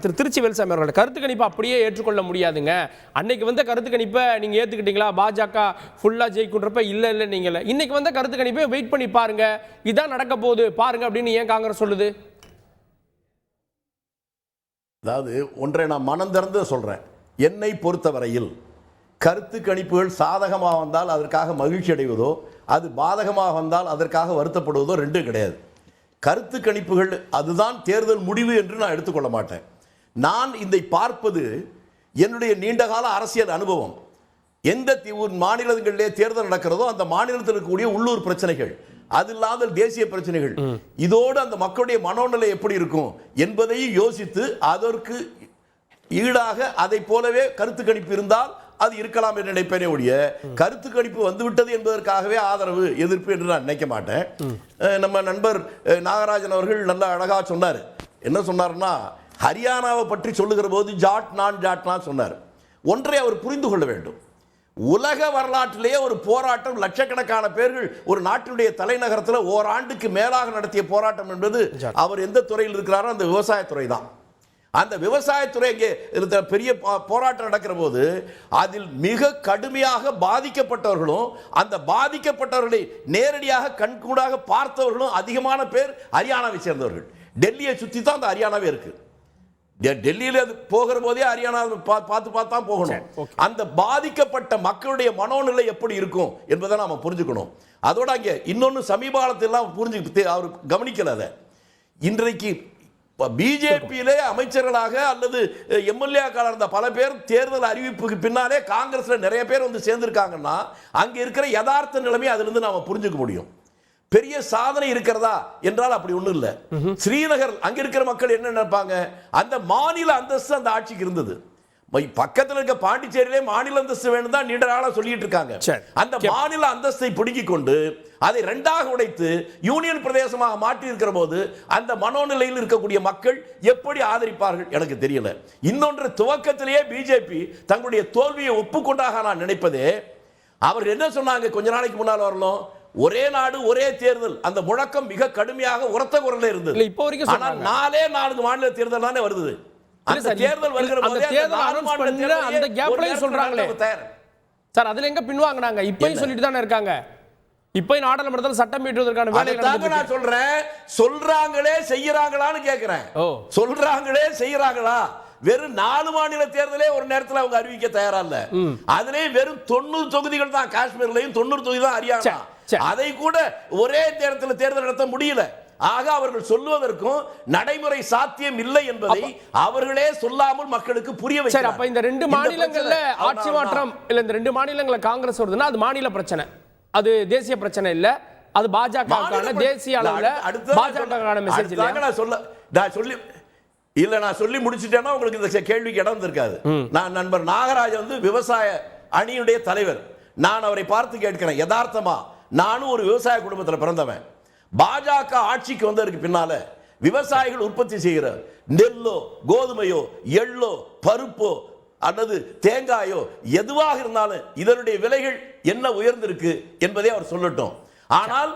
திருச்சி வேல்சாமி அவர்களோட கருத்து கணிப்பை அப்படியே ஏற்றுக்கொள்ள முடியாதுங்க. அன்னைக்கு வந்த கருத்து கணிப்பை நீங்க ஏத்துக்கிட்டீங்களா? பாஜக ஃபுல்லா ஜெயிக்குன்றப்ப இல்ல நீங்கள இன்னைக்கு வந்த கருத்து கணிப்பை வெயிட் பண்ணி பாருங்க, இதான் நடக்க போகுது பாருங்க அப்படின்னு ஏன் காங்கிரஸ் சொல்லுது? அதாவது ஒன்றை நான் மனம் திறந்து சொல்றேன். என்னை பொறுத்தவரையில் கருத்து கணிப்புகள் சாதகமாக வந்தால் அதற்காக மகிழ்ச்சி அடைவதோ, அது பாதகமாக வந்தால் அதற்காக வருத்தப்படுவதோ ரெண்டும் கிடையாது. கருத்து கணிப்புகள் அதுதான் தேர்தல் முடிவு என்று நான் எடுத்துக்கொள்ள மாட்டேன். நான் இதை பார்ப்பது என்னுடைய நீண்டகால அரசியல் அனுபவம். எந்த மாநிலங்களிலே தேர்தல் நடக்கிறதோ அந்த மாநிலத்தில் இருக்கக்கூடிய உள்ளூர் பிரச்சனைகள், அது இல்லாத தேசிய பிரச்சனைகள், இதோடு அந்த மக்களுடைய மனோநிலை எப்படி இருக்கும் என்பதையும் யோசித்து அதற்கு ஈடாக அதை போலவே கருத்து கணிப்பு இருந்தால் அது இருக்கலாம் என்று நினைப்பேனே ஒழிய கருத்து கணிப்பு வந்துவிட்டது என்பதற்காகவே ஆதரவு எதிர்ப்பு என்று நான் நினைக்க மாட்டேன். நம்ம நண்பர் நாகராஜன் அவர்கள் நல்ல அழகா சொன்னார். என்ன சொன்னார்னா, ஹரியானாவை பற்றி சொல்லுகிற போது ஜாட் நான் சொன்னார். ஒன்றை அவர் புரிந்து கொள்ள வேண்டும். உலக வரலாற்றிலேயே ஒரு போராட்டம், லட்சக்கணக்கான பேர்கள் ஒரு நாட்டினுடைய தலைநகரத்தில் ஓராண்டுக்கு மேலாக நடத்திய போராட்டம் என்பது அவர் எந்த துறையில் இருக்கிறாரோ அந்த விவசாயத்துறை தான். அந்த விவசாயத்துறை இங்கே பெரிய போராட்டம் நடக்கிற போது அதில் மிக கடுமையாக பாதிக்கப்பட்டவர்களும் அந்த பாதிக்கப்பட்டவர்களை நேரடியாக கண்கூடாக பார்த்தவர்களும் அதிகமான பேர் ஹரியானாவை சேர்ந்தவர்கள். டெல்லியை சுற்றி தான் அந்த ஹரியானாவே இருக்கு. டெல்லியில போகிற போதே ஹரியானா பார்த்து தான் போகணும். அந்த பாதிக்கப்பட்ட மக்களுடைய மனோநிலை எப்படி இருக்கும் என்பதை நாம புரிஞ்சுக்கணும். அதோட அங்கே இன்னொன்று சமீப காலத்தில் புரிஞ்சு அவர் கவனிக்கல. அதை இன்றைக்கு பிஜேபியிலே அமைச்சர்களாக அல்லது எம்எல்ஏக்களாக இருந்த பல பேர் தேர்தல் அறிவிப்புக்கு பின்னாலே காங்கிரஸ்ல நிறைய பேர் வந்து சேர்ந்திருக்காங்கன்னா அங்க இருக்கிற யதார்த்த நிலைமை அதிலிருந்து நாம புரிஞ்சுக்க முடியும். பெரிய சாதனை இருக்கிறதா என்றால் அப்படி ஒண்ணும் இல்லை. ஸ்ரீநகர் அங்க இருக்கிற மக்கள் என்ன நினைப்பாங்க, அந்த மாநில அந்தஸ்து அந்த ஆட்சிக்கு இருந்தது. பக்கத்தில் இருக்க பாண்டிச்சேரியிலே மாநில அந்தஸ்து வேணும் தான் நீண்ட நாளா சொல்லிட்டு இருக்காங்க. அந்த மாநில அந்தஸ்தை பிடுங்கிக் கொண்டு அதை ரெண்டாக உடைத்து யூனியன் பிரதேசமாக மாற்றி இருக்கிற போது அந்த மனோநிலையில் இருக்கக்கூடிய மக்கள் எப்படி ஆதரிப்பார்கள் எனக்கு தெரியல. இன்னொன்று, துவக்கத்திலேயே பிஜேபி தங்களுடைய தோல்வியை ஒப்புக்கொண்டாக நான் நினைப்பதே, அவர் என்ன சொன்னாங்க கொஞ்ச நாளைக்கு முன்னால் வரணும், ஒரே நாடு ஒரே தேர்தல், அந்த முழக்கம் மிக கடுமையாக உரத்த குரல்ல இருந்தது. இப்போ வரைக்கும் ஆனால் 4 மாநில தேர்தல் தானே வருது. அந்த தேர்தல் வருகிற போது அந்த கேப்லயும் சொல்றாங்களே சார், அதுல எங்க பின்வாங்குனாங்க? இப்பயும் சொல்லிட்டு தானே இருக்காங்க. இப்பயும் நாடாளுமன்றத்தில் சட்டம் இயற்றுவதற்கான வேலையை நான் சொல்றேன். சொல்றாங்களே செய்யறாங்களான்னு கேக்குறேன். சொல்றாங்களே செய்யறாங்களா? வெறும் 4 மாநில தேர்தலே ஒரு நேரத்தில் அவங்க அறிவிக்க தயாரா இல்ல. அதுலயே வெறும் 90 தொகுதிகள் தான் காஷ்மீர்லயும், 90 தொகுதி தான் ஹரியானா. அதை கூட ஒரே நேரத்தில் தேர்தல் நடத்த முடியல. ஆக அவர்கள் சொல்லுவதற்கும் நடைமுறை சாத்தியம் இல்லை என்பதை அவர்களே சொல்லாமல் மக்களுக்கு புரிய வைக்கிறார். அப்ப இந்த 2 மாநிலங்கள்ல ஆட்சி மாற்றம் இல்ல, இந்த 2 மாநிலங்கள்ல காங்கிரஸ் வருதுன்னா அது மாநில பிரச்சனை, அது தேசிய பிரச்சனை இல்ல. அது பாஜகவுக்கான தேசிய அளவுல பாஜகவுக்கான மெசேஜ் இல்ல. நான் சொல்லி முடிச்சிட்டேன்னா உங்களுக்கு இந்த கேள்விக்கு இடம் இருக்காது. நான் நண்பர் நாகராஜ் வந்து விவசாய அணியுடைய தலைவர். நான் அவரை பார்த்து கேட்கிறேன், யதார்த்தமா நானும் ஒரு விவசாய குடும்பத்தில் பிறந்தவன். பாஜக ஆட்சிக்கு வந்ததற்கு பின்னால விவசாயிகள் உற்பத்தி செய்கிற நெல்லோ கோதுமையோ எள்ளோ பருப்போ அல்லது தேங்காயோ எதுவாக இருந்தாலும் இதனுடைய விலைகள் என்ன உயர்ந்திருக்கு என்பதை அவர் சொல்லட்டும். ஆனால்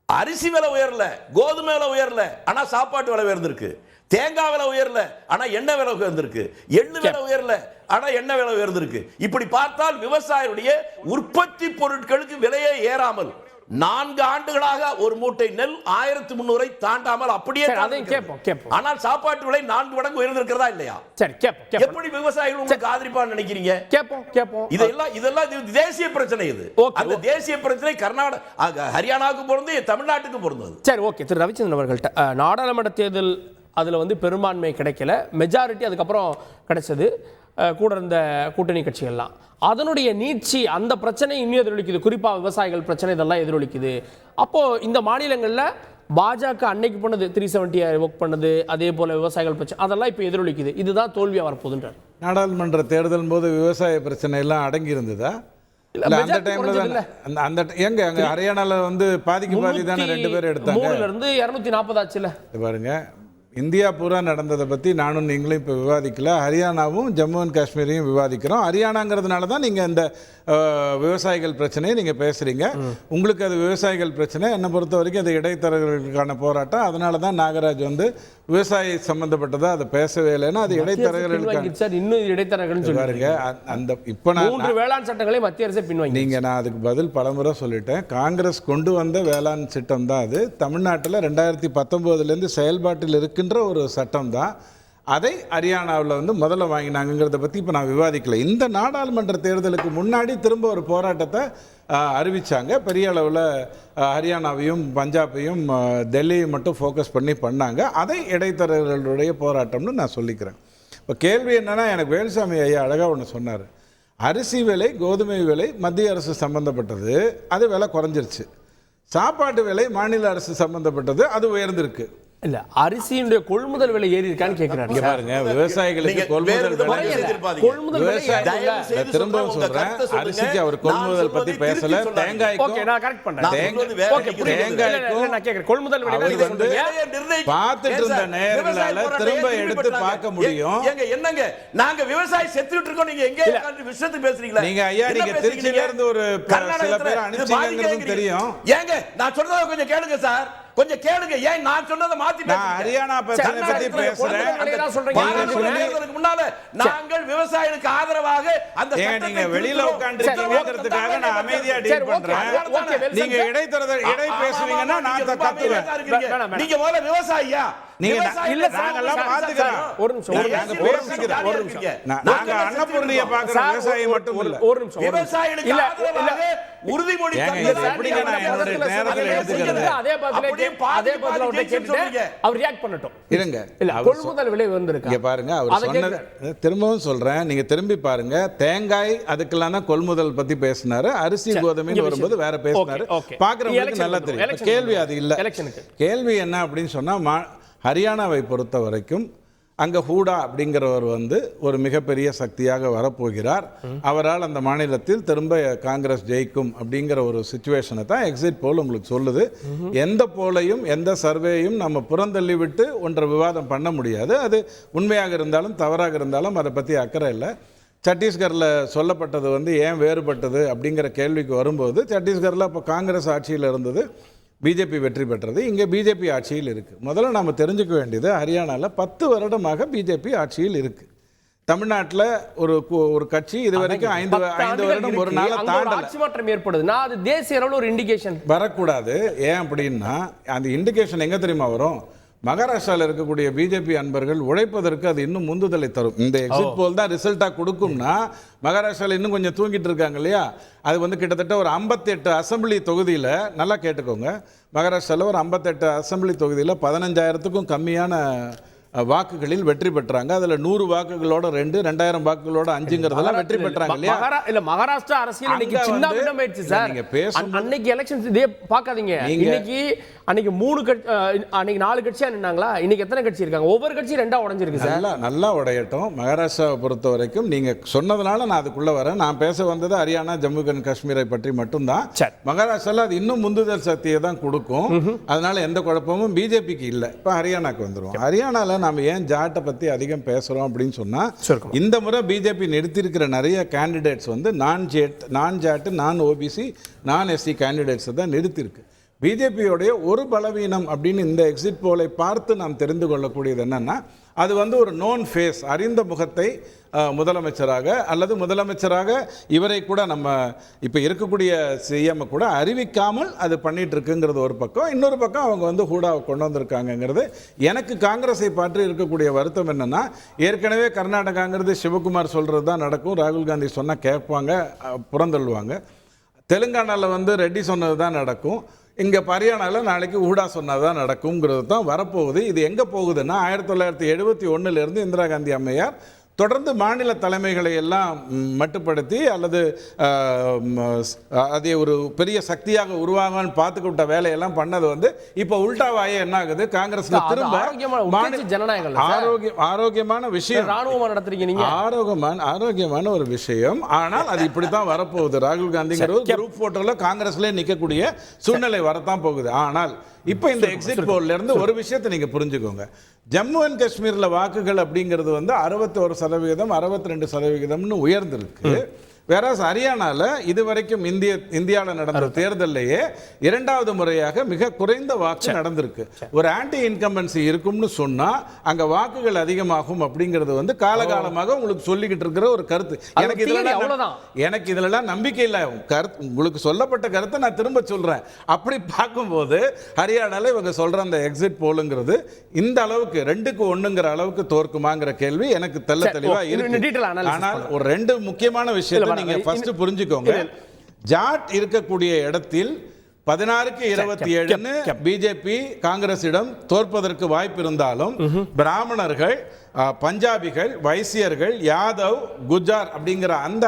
அரிசி விலை உயரல, கோதுமை விலை உயரல, ஆனா சாப்பாட்டு விலை உயர்ந்திருக்கு. தேங்காய் விலை உயரல, ஆனா எண்ணெய் விலை உயர்ந்திருக்கு. எள்ளு விலை உயரல, ஆனா எண்ணெய் விலை உயர்ந்திருக்கு. இப்படி பார்த்தால் விவசாயிகளுடைய உற்பத்தி பொருட்களுக்கு விலையே ஏறாமல் 4 ஆண்டுகளாக ஒரு மூட்டை நெல் 1300 தாண்டாமல் அப்படியே. ஆனால் சாப்பாட்டு விலை 4 மடங்கு உயர்ந்திருக்கிறதா இல்லையா? எப்படி விவசாயிகள் உங்களுக்கு ஆதரிப்பான்னு நினைக்கிறீங்க? இதெல்லாம் தேசிய பிரச்சனை. இது அந்த தேசிய பிரச்சனை கர்நாடகா ஹரியானாவுக்கு பொருந்தது, தமிழ்நாட்டுக்கு பொருந்தது. சரி, ஓகே. திரு ரவிச்சந்திரன் அவர்கள்ட்ட நாடாளுமன்ற தேர்தல் அதுல வந்து பெரும்பான்மை கிடைக்கல, மெஜாரிட்டி அதுக்கப்புறம் கிடைச்சது, கூட இருந்த கூட்டணி கட்சிகள்லாம். அதனுடைய நீட்சி அந்த பிரச்சனை இன்னும் எதிரொலிக்குது, குறிப்பாக விவசாயிகள் பிரச்சனை இதெல்லாம் எதிரொலிக்குது. அப்போ இந்த மாநிலங்களில் பாஜக அன்னைக்கு பண்ணது 370 ஒர்க் பண்ணது, அதே போல விவசாயிகள் பிரச்சனை அதெல்லாம் இப்போ எதிரொலிக்குது. இதுதான் தோல்வியாக வரப்போகுதுன்றார். நாடாளுமன்ற தேர்தல் போது விவசாய பிரச்சனை எல்லாம் அடங்கி இருந்ததா? அந்த டைம்ல தான் அந்த எங்க அங்க ஹரியானால வந்து பாதிக்கு பாதி தானே 2 பேர் எடுத்தாங்க. 3ல இருந்து 240 ஆச்சுல. பாருங்க, இந்தியா பூரா நடந்ததை பற்றி நானும் நீங்களும் இப்போ விவாதிக்கல. ஹரியானாவும் ஜம்மு அண்ட் காஷ்மீரையும் விவாதிக்கிறோம். ஹரியானாங்கிறதுனால தான் நீங்கள் இந்த விவசாயிகள் பிரச்சனையை நீங்கள் பேசுகிறீங்க. உங்களுக்கு அது விவசாயிகள் பிரச்சனை, என்னை பொறுத்த வரைக்கும் அது இடைத்தரகர்களுக்கான போராட்டம். அதனால தான் நாகராஜ் வந்து விவசாயி சம்மந்தப்பட்டதா அதை பேசவே இல்லைன்னா அது இடைத்தரகர்களுக்கான இன்னும் இடைத்தரகர்கள் பாருங்க. அந்த இப்போ நான் வேளாண் சட்டங்களை மத்திய அரசு பின்வாங்கி நீங்கள் நான் அதுக்கு பதில் பலமுறை சொல்லிட்டேன். காங்கிரஸ் கொண்டு வந்த வேளாண் சட்டம் தான் அது. தமிழ்நாட்டில் 2019 செயல்பாட்டில் இருக்கின்ற ஒரு சட்டம் தான். அதை ஹரியானாவில் வந்து முதல்ல வாங்கினாங்கிறத பற்றி இப்போ நான் விவாதிக்கல. இந்த நாடாளுமன்ற தேர்தலுக்கு முன்னாடி திரும்ப ஒரு போராட்டத்தை அறிவித்தாங்க. பெரிய அளவில் ஹரியானாவையும் பஞ்சாபையும் டெல்லியை மட்டும் ஃபோக்கஸ் பண்ணாங்க. அதை இடைத்தரகர்களுடைய போராட்டம்னு நான் சொல்லிக்கிறேன். இப்போ கேள்வி என்னென்னா, எனக்கு வேலுசாமி ஐயா அழகாக ஒன்று சொன்னார். அரிசி விலை, கோதுமை விலை மத்திய அரசு சம்மந்தப்பட்டது, அது விலை குறைஞ்சிருச்சு. சாப்பாட்டு விலை மாநில அரசு சம்மந்தப்பட்டது, அது உயர்ந்திருக்கு. இல்ல, அரிசியுடைய கொள்முதல் விலை ஏறி இருக்கான்னு கேக்குறாங்க. பாருங்க, விவசாயிகளுக்கு கொள்முதல் திரும்பவும் சொல்றேன், அரிசிக்கு அவர் கொள்முதல் பத்தி பேசல. தேங்காய்க்கும் கொள்முதல் விலை வந்து பார்த்துட்டு இருந்த நேரங்களால திரும்ப எடுத்து பார்க்க முடியும். என்னங்க நாங்க விவசாயி செத்துட்டு இருக்கோம், நீங்க எங்க விஷயத்துக்கு பேசுறீங்களா? நீங்க ஐயா, நீங்க திருச்சியில இருந்து ஒரு சில பேர் அனுப்பிச்சீங்கன்னு தெரியும். ஏங்க நான் சொல்றத கொஞ்சம் கேளுங்க சார், கொஞ்சம் கேளுங்க. ஏன் நான் சொன்னதை மாத்தி பேசுறீங்க? நான் ஹரியானா பிரச்சனை பத்தி பேசுறேன். முன்னால நாங்கள் விவசாயிகளுக்கு ஆதரவாக அந்த நீங்க வெளியில உட்கார்ந்துருக்கீங்கிறதுக்காக நான் அமைதியா டீல் பண்றேன். நீங்க இடை பேசுவீங்கன்னா நான் கத்துவேன். நீங்க முதல்ல விவசாயியா? நீங்க இல்ல, நாங்கெல்லாம் பாத்துக்கிறோம். ஒரு நிமிஷம், நாங்க பேசிக்கிறோம். ஒரு நிமிஷம், நாங்க அன்னபூர்ணியை பார்க்கறோம், விவசாயி மட்டும் இல்ல. ஒரு நிமிஷம், விவசாயிகளுக்கு ஆதரவாக உறுதிமொழி எப்படிங்க நான் என்னோட நேரத்துல எடுத்துக்கிறேன். அதே பதில அவர்ட்ட கேட்டுட்டு அவர் ரியாக்ட் பண்ணட்டும். இருங்க, இல்ல கொள்முதல் விலை வந்திருக்கு. இங்க பாருங்க, அவர் சொன்னது திரும்பவும் சொல்றேன், நீங்க திரும்பி பாருங்க. தேங்காய் அதுக்கெல்லாம் தான் கொள்முதல் பத்தி பேசினாரு. அரிசி கோதுமைன்னு வரும்போது வேற பேசினாரு. பாக்குறவங்களுக்கு நல்லா தெரியும். கேள்வி அது இல்ல. கேள்வி என்ன அப்படின்னு சொன்னா, ஹரியானாவை பொறுத்த வரைக்கும் அங்கே ஹூடா அப்படிங்கிறவர் வந்து ஒரு மிகப்பெரிய சக்தியாக வரப்போகிறார். அவரால் அந்த மாநிலத்தில் திரும்ப காங்கிரஸ் ஜெயிக்கும் அப்படிங்கிற ஒரு சிச்சுவேஷனை தான் எக்ஸிட் போல் உங்களுக்கு சொல்லுது. எந்த போலையும் எந்த சர்வேயும் நம்ம புறந்தள்ளி விட்டு ஒன்றை விவாதம் பண்ண முடியாது. அது உண்மையாக இருந்தாலும் தவறாக இருந்தாலும் அதை பற்றி அக்கறை இல்லை. சத்தீஸ்கரில் சொல்லப்பட்டது வந்து ஏன் வேறுபட்டது அப்படிங்கிற கேள்விக்கு வரும்போது, சத்தீஸ்கரில் இப்போ காங்கிரஸ் ஆட்சியில் இருந்தது, பிஜேபி வெற்றி பெற்றது. இங்கே பிஜேபி ஆட்சியில் இருக்குது. முதல்ல நம்ம தெரிஞ்சுக்க வேண்டியது, ஹரியானாவில் 10 வருடமாக பிஜேபி ஆட்சியில் இருக்குது. தமிழ்நாட்டில் ஒரு கட்சி இது வரைக்கும் 5 வருடம் ஒரு நாள் தாண்டல. ஆட்சி மாற்றம் ஏற்படுதுன்னா அது தேசிய அளவில் ஒரு இண்டிகேஷன் வரக்கூடாது. ஏன் அப்படின்னா, அந்த இண்டிகேஷன் எங்கே தெரியுமா வரும்? மகாராஷ்டிராவில் இருக்கக்கூடிய பிஜேபி அன்பர்கள் உழைப்பதற்கு அது இன்னும் முந்துதலை தரும். இந்த எக்ஸிட் போல் தான் ரிசல்ட்டாக கொடுக்கும்னா, மகாராஷ்டிராவில் இன்னும் கொஞ்சம் தூங்கிட்டு இருக்காங்க இல்லையா, அது வந்து கிட்டத்தட்ட ஒரு 58 அசம்பிளி தொகுதியில், நல்லா கேட்டுக்கோங்க, மகாராஷ்டிராவில் ஒரு 58 அசம்பிளி தொகுதியில் 15,000க்கும் கம்மியான வாக்குகளில் வெற்றி பெற்றாங்க. அதுல 100 வாக்குகளோட 2, 2000 வாக்குகளோட 5ங்கிறதெல்லாம் வெற்றி பெற்றாங்க இல்லையா? இல்ல, மகாராஷ்டிரா அரசியல் இன்னைக்கு சின்ன விடம் ஆயிடுச்சு சார். நீங்க அன்னைக்கு எலெக்ஷன்ஸ் இதே பார்க்காதீங்க. அன்னைக்கு 4 கட்சியா நின்னாங்களா? இன்னைக்கு எத்தனை கட்சி இருக்காங்க? ஒவ்வொரு கட்சி 2ஆ உடைஞ்சிருக்கு சார். நல்லா உடையட்டும். மகாராஷ்டிராவை பொறுத்த வரைக்கும் நீங்க சொன்னதுனால நான் அதுக்குள்ள வரேன். நான் பேச வந்தது ஹரியானா, ஜம்மு அண்ட் காஷ்மீரை பற்றி மட்டும்தான். மகாராஷ்டிரால அது இன்னும் முந்துதல் சக்தியை தான் கொடுக்கும். அதனால எந்த குழப்பமும் பிஜேபிக்கு இல்லை. இப்போ ஹரியானாக்கு வந்துடும். ஹரியானால நாம ஏன் ஜாட்டை பத்தி அதிகம் பேசுறோம் அப்படின்னு சொன்னா, இந்த முறை பிஜேபி நிறுத்தியிருக்கிற நிறைய கேண்டிடேட்ஸ் வந்து நான் ஜாட், நான் ஓபிசி, நான் எஸ்சி கேண்டிடேட்ஸ் தான் நிறுத்தியிருக்கு. பிஜேபியோடைய ஒரு பலவீனம் அப்படின்னு இந்த எக்ஸிட் போலை பார்த்து நாம் தெரிந்து கொள்ளக்கூடியது என்னன்னா, அது வந்து ஒரு நோன் ஃபேஸ், அறிந்த முகத்தை முதலமைச்சராக அல்லது முதலமைச்சராக இவரை கூட நம்ம இப்போ இருக்கக்கூடிய சிஎம் கூட அறிவிக்காமல் அது பண்ணிட்டு இருக்குங்கிறது ஒரு பக்கம். இன்னொரு பக்கம் அவங்க வந்து ஹூடாவை கொண்டு வந்திருக்காங்கிறது. எனக்கு காங்கிரஸை பற்றி இருக்கக்கூடிய வருத்தம் என்னன்னா, ஏற்கனவே கர்நாடகாங்கிறது சிவகுமார் சொல்கிறது தான் நடக்கும், ராகுல் காந்தி சொன்னால் கேட்பாங்க, புறந்தள்ளுவாங்க. தெலுங்கானாவில் வந்து ரெட்டி சொன்னது தான் நடக்கும். இங்கே ஹரியானாவில் நாளைக்கு ஹூடா சொன்னது தான் நடக்குங்கிறது தான் வரப்போகுது. இது எங்கே போகுதுன்னா, 1971 இந்திரா காந்தி அம்மையார் தொடர்ந்து மாநில தலைமைகளை எல்லாம் மட்டுப்படுத்தி அல்லது அதை ஒரு பெரிய சக்தியாக உருவாங்கன்னு பார்த்துக்கிட்ட வேலையெல்லாம் பண்ணது வந்து இப்போ உல்டாவாயே என்ன ஆகுது, காங்கிரஸ்ல திரும்ப ஆரோக்கியமான விஷயம், ஆரோக்கியமான ஒரு விஷயம். ஆனால் அது இப்படித்தான் வரப்போகுது. ராகுல் காந்திங்கிற குரூப் போட்டோல காங்கிரஸ்ல நிற்கக்கூடிய சூழ்நிலை வரத்தான் போகுது. ஆனால் இப்போ இந்த எக்ஸிட் போல்ல இருந்து ஒரு விஷயத்தை நீங்க புரிஞ்சுக்கோங்க. ஜம்மு அண்ட் காஷ்மீரில் வாக்குகள் அப்படிங்கிறது வந்து 61%, 62% உயர்ந்திருக்கு. வேற ஹரியானால இதுவரைக்கும் இந்தியாவில் நடந்த தேர்தலையே இரண்டாவது முறையாக மிக குறைந்த வாக்கு நடந்திருக்கு. ஒரு ஆன்டி இன்கம்பன்சி இருக்கும்னு சொன்னா அங்க வாக்குகள் அதிகமாகும் அப்படிங்கிறது வந்து காலகாலமாக உங்களுக்கு சொல்லிக்கிட்டு இருக்கிற ஒரு கருத்து. எனக்கு இதுலலாம் நம்பிக்கை இல்லை. உங்களுக்கு சொல்லப்பட்ட கருத்தை நான் திரும்ப சொல்றேன். அப்படி பார்க்கும்போது ஹரியானால இவங்க சொல்ற அந்த எக்ஸிட் போலுங்கிறது இந்த அளவுக்கு 2-1ங்கிற அளவுக்கு தோற்குமாங்கிற கேள்வி எனக்கு தெளிவா இருக்கு. ஆனால் ஒரு 2 முக்கியமான விஷயத்தை நீங்க ஃபர்ஸ்ட் புரிஞ்சுக்கோங்க. ஜாட் இருக்கக்கூடிய இடத்தில் 16-27 பிஜேபி காங்கிரசிடம் தோற்பதற்கு வாய்ப்பு இருந்தாலும் பிராமணர்கள், பஞ்சாபிகள், வைசியர்கள், யாதவ், குஜார் அப்படிங்கிற அந்த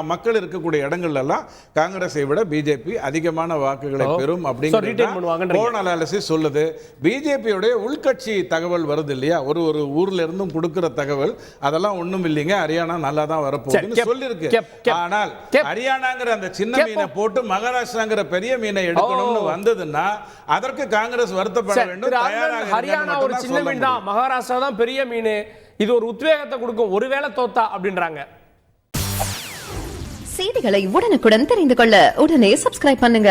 மக்கள் இருக்கக்கூடிய இடங்கள்ல எல்லாம் காங்கிரஸை விட பிஜேபி அதிகமான வாக்குகளை பெறும் அப்படிங்கிறது சொல்லுது. பிஜேபியோடைய உள்கட்சி தகவல் வருது இல்லையா, ஒரு ஊர்ல இருந்தும் கொடுக்கிற தகவல் அதெல்லாம் ஒண்ணும் இல்லைங்க, ஹரியானா நல்லா தான் வரப்போகுதுன்னு சொல்லிருக்கு. ஆனால் ஹரியானாங்கிற அந்த சின்ன மீனை போட்டு மகாராஷ்டிராங்கிற பெரிய மீனை எடுக்கணும்னு வந்ததுன்னா அதற்கு காங்கிரஸ் வருத்தப்பட வேண்டும். ஹரியானா ஒரு சின்ன மீன் தான், மகாராஷ்டிரா தான் பெரிய மீன். இது ஒரு உத்வேகத்தை கொடுக்கும் ஒருவேளை தோத்தா அப்படின்றாங்க. செய்திகளை உடனுக்குடன் தெரிந்து கொள்ள உடனே சப்ஸ்கிரைப் பண்ணுங்க.